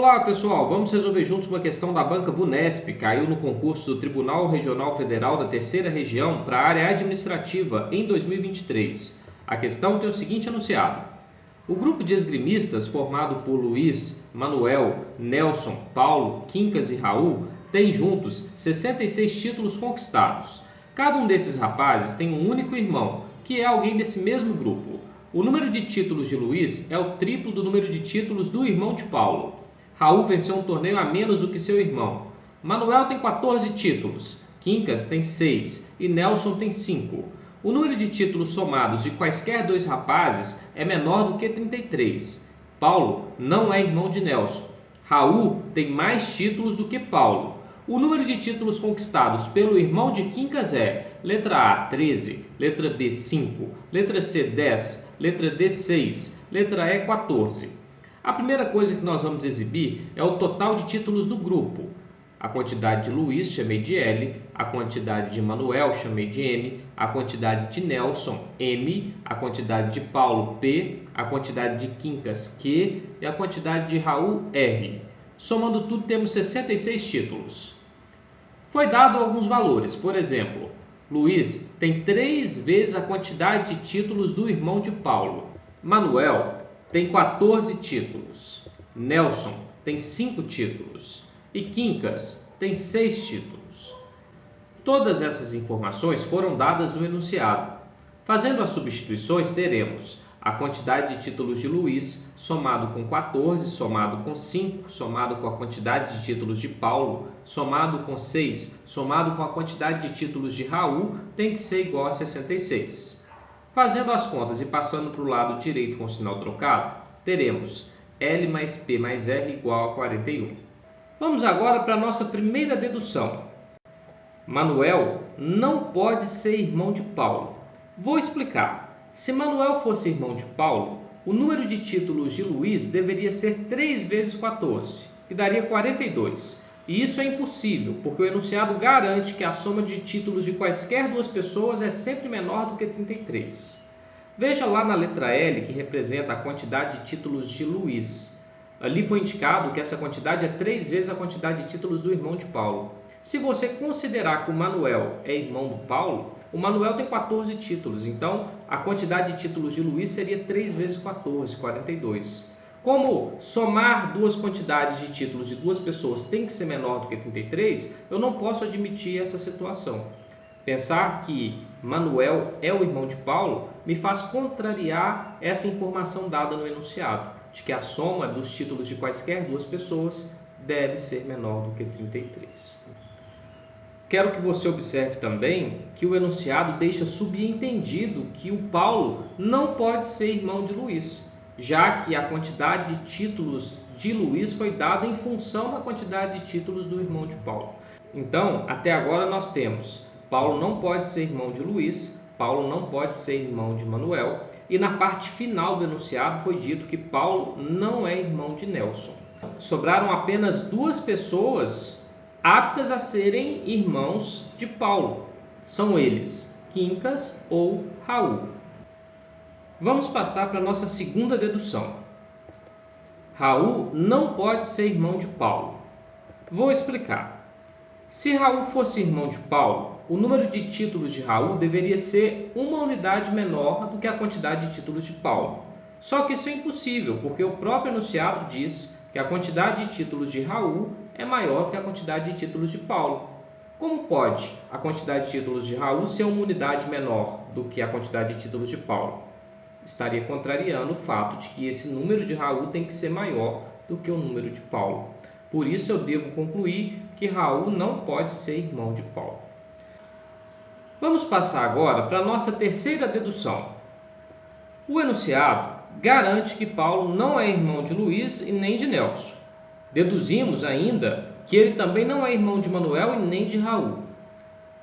Olá pessoal, vamos resolver juntos uma questão da banca Vunesp, caiu no concurso do Tribunal Regional Federal da Terceira Região para a área administrativa em 2023. A questão tem o seguinte enunciado: o grupo de esgrimistas formado por Luiz, Manuel, Nelson, Paulo, Quincas e Raul tem juntos 66 títulos conquistados. Cada um desses rapazes tem um único irmão, que é alguém desse mesmo grupo. O número de títulos de Luiz é o triplo do número de títulos do irmão de Paulo. Raul venceu um torneio a menos do que seu irmão. Manuel tem 14 títulos, Quincas tem 6 e Nelson tem 5. O número de títulos somados de quaisquer dois rapazes é menor do que 33. Paulo não é irmão de Nelson. Raul tem mais títulos do que Paulo. O número de títulos conquistados pelo irmão de Quincas é: letra A, 13, letra B, 5, letra C, 10, letra D, 6, letra E, 14. A primeira coisa que nós vamos exibir é o total de títulos do grupo. A quantidade de Luiz chamei de L, a quantidade de Manuel chamei de M, a quantidade de Nelson, M, a quantidade de Paulo, P, a quantidade de Quincas, Q e a quantidade de Raul, R. Somando tudo, temos 66 títulos. Foi dado alguns valores, por exemplo, Luiz tem 3 vezes a quantidade de títulos do irmão de Paulo. Manuel tem 14 títulos. Nelson tem 5 títulos. E Quincas tem 6 títulos. Todas essas informações foram dadas no enunciado. Fazendo as substituições, teremos a quantidade de títulos de Luiz, somado com 14, somado com 5, somado com a quantidade de títulos de Paulo, somado com 6, somado com a quantidade de títulos de Raul, tem que ser igual a 66. Fazendo as contas e passando para o lado direito com o sinal trocado, teremos L mais P mais R igual a 41. Vamos agora para a nossa primeira dedução. Manuel não pode ser irmão de Paulo. Vou explicar. Se Manuel fosse irmão de Paulo, o número de títulos de Luiz deveria ser 3 vezes 14, que daria 42. E isso é impossível, porque o enunciado garante que a soma de títulos de quaisquer duas pessoas é sempre menor do que 33. Veja lá na letra L, que representa a quantidade de títulos de Luiz. Ali foi indicado que essa quantidade é 3 vezes a quantidade de títulos do irmão de Paulo. Se você considerar que o Manuel é irmão do Paulo, o Manuel tem 14 títulos, então a quantidade de títulos de Luiz seria 3 vezes 14, 42. Como somar duas quantidades de títulos de duas pessoas tem que ser menor do que 33, eu não posso admitir essa situação. Pensar que Manuel é o irmão de Paulo me faz contrariar essa informação dada no enunciado, de que a soma dos títulos de quaisquer duas pessoas deve ser menor do que 33. Quero que você observe também que o enunciado deixa subentendido que o Paulo não pode ser irmão de Luiz, já que a quantidade de títulos de Luiz foi dada em função da quantidade de títulos do irmão de Paulo. Então, até agora nós temos Paulo não pode ser irmão de Luiz, Paulo não pode ser irmão de Manuel, e na parte final do enunciado foi dito que Paulo não é irmão de Nelson. Sobraram apenas duas pessoas aptas a serem irmãos de Paulo. São eles Quincas ou Raul. Vamos passar para a nossa segunda dedução. Raul não pode ser irmão de Paulo. Vou explicar. Se Raul fosse irmão de Paulo, o número de títulos de Raul deveria ser uma unidade menor do que a quantidade de títulos de Paulo. Só que isso é impossível, porque o próprio enunciado diz que a quantidade de títulos de Raul é maior que a quantidade de títulos de Paulo. Como pode a quantidade de títulos de Raul ser uma unidade menor do que a quantidade de títulos de Paulo? Estaria contrariando o fato de que esse número de Raul tem que ser maior do que o número de Paulo. Por isso eu devo concluir que Raul não pode ser irmão de Paulo. Vamos passar agora para a nossa terceira dedução. O enunciado garante que Paulo não é irmão de Luiz e nem de Nelson. Deduzimos ainda que ele também não é irmão de Manuel e nem de Raul.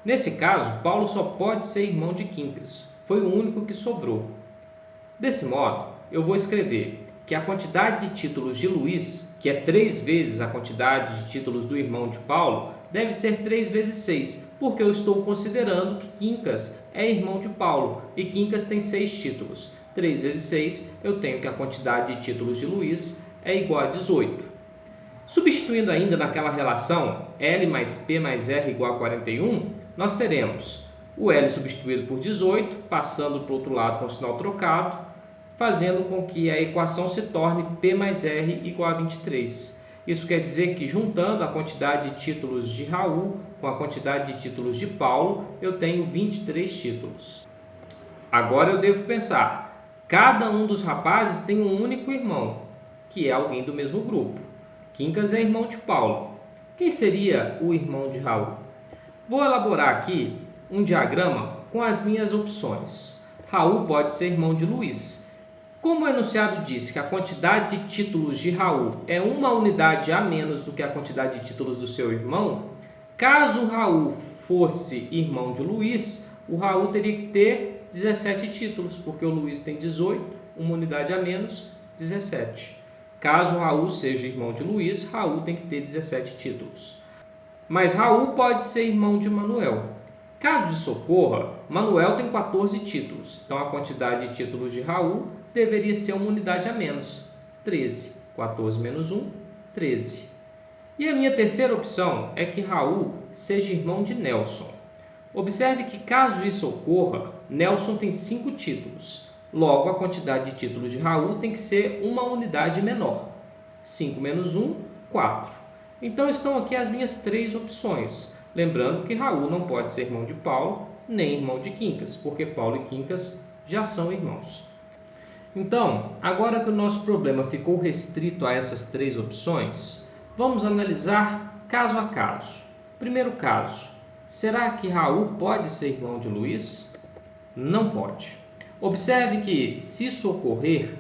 Nesse caso, Paulo só pode ser irmão de Quincas. Foi o único que sobrou. Desse modo, eu vou escrever que a quantidade de títulos de Luiz, que é 3 vezes a quantidade de títulos do irmão de Paulo, deve ser 3 vezes 6, porque eu estou considerando que Quincas é irmão de Paulo e Quincas tem 6 títulos. 3 vezes 6, eu tenho que a quantidade de títulos de Luiz é igual a 18. Substituindo ainda naquela relação L mais P mais R igual a 41, nós teremos o L substituído por 18, passando para o outro lado com o sinal trocado, fazendo com que a equação se torne P mais R igual a 23. Isso quer dizer que, juntando a quantidade de títulos de Raul com a quantidade de títulos de Paulo, eu tenho 23 títulos. Agora eu devo pensar, cada um dos rapazes tem um único irmão, que é alguém do mesmo grupo. Quincas é irmão de Paulo. Quem seria o irmão de Raul? Vou elaborar aqui um diagrama com as minhas opções. Raul pode ser irmão de Luís. Como o enunciado disse que a quantidade de títulos de Raul é uma unidade a menos do que a quantidade de títulos do seu irmão, caso Raul fosse irmão de Luís, o Raul teria que ter 17 títulos, porque o Luís tem 18, uma unidade a menos, 17. Caso Raul seja irmão de Luís, Raul tem que ter 17 títulos. Mas Raul pode ser irmão de Manuel. Caso isso ocorra, Manuel tem 14 títulos, então a quantidade de títulos de Raul deveria ser uma unidade a menos, 13. 14 menos 1, 13. E a minha terceira opção é que Raul seja irmão de Nelson. Observe que, caso isso ocorra, Nelson tem 5 títulos. Logo, a quantidade de títulos de Raul tem que ser uma unidade menor. 5 menos 1, 4. Então, estão aqui as minhas 3 opções. Lembrando que Raul não pode ser irmão de Paulo, nem irmão de Quincas, porque Paulo e Quincas já são irmãos. Então, agora que o nosso problema ficou restrito a essas 3 opções, vamos analisar caso a caso. Primeiro caso, será que Raul pode ser irmão de Luís? Não pode. Observe que, se isso ocorrer,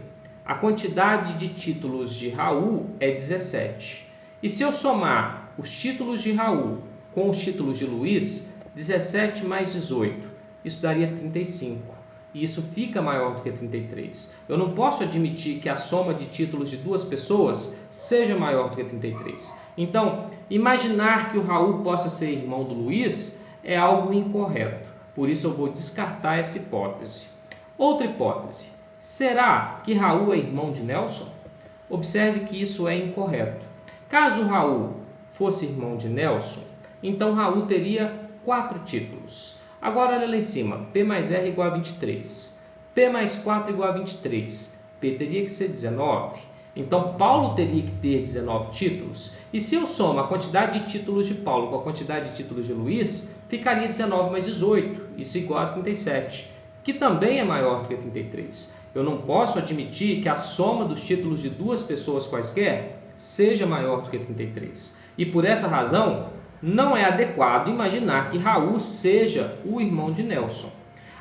a quantidade de títulos de Raul é 17. E se eu somar os títulos de Raul com os títulos de Luís, 17 mais 18, isso daria 35. E isso fica maior do que 33. Eu não posso admitir que a soma de títulos de 2 pessoas seja maior do que 33. Então, imaginar que o Raul possa ser irmão do Luís é algo incorreto. Por isso, eu vou descartar essa hipótese. Outra hipótese. Será que Raul é irmão de Nelson? Observe que isso é incorreto. Caso Raul fosse irmão de Nelson, então Raul teria 4 títulos. Agora, olha lá em cima, P mais R igual a 23. P mais 4 igual a 23. P teria que ser 19. Então, Paulo teria que ter 19 títulos. E se eu somo a quantidade de títulos de Paulo com a quantidade de títulos de Luís, ficaria 19 mais 18. Isso igual a 37, que também é maior do que 33. Eu não posso admitir que a soma dos títulos de 2 pessoas quaisquer seja maior do que 33. E por essa razão, não é adequado imaginar que Raul seja o irmão de Nelson.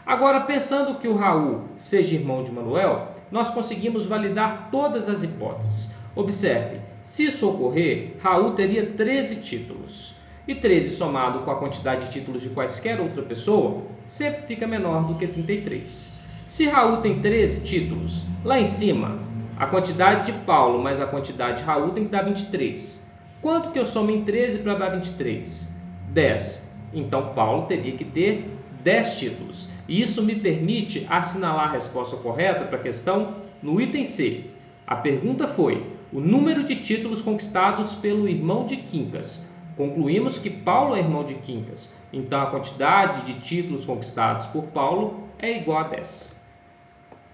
Agora, pensando que o Raul seja irmão de Manuel, nós conseguimos validar todas as hipóteses. Observe, se isso ocorrer, Raul teria 13 títulos. E 13 somado com a quantidade de títulos de quaisquer outra pessoa, sempre fica menor do que 33. Se Raul tem 13 títulos, lá em cima, a quantidade de Paulo mais a quantidade de Raul tem que dar 23. Quanto que eu somo em 13 para dar 23? 10. Então, Paulo teria que ter 10 títulos. E isso me permite assinalar a resposta correta para a questão no item C. A pergunta foi o número de títulos conquistados pelo irmão de Quincas. Concluímos que Paulo é irmão de Quincas. Então, a quantidade de títulos conquistados por Paulo é igual a 10.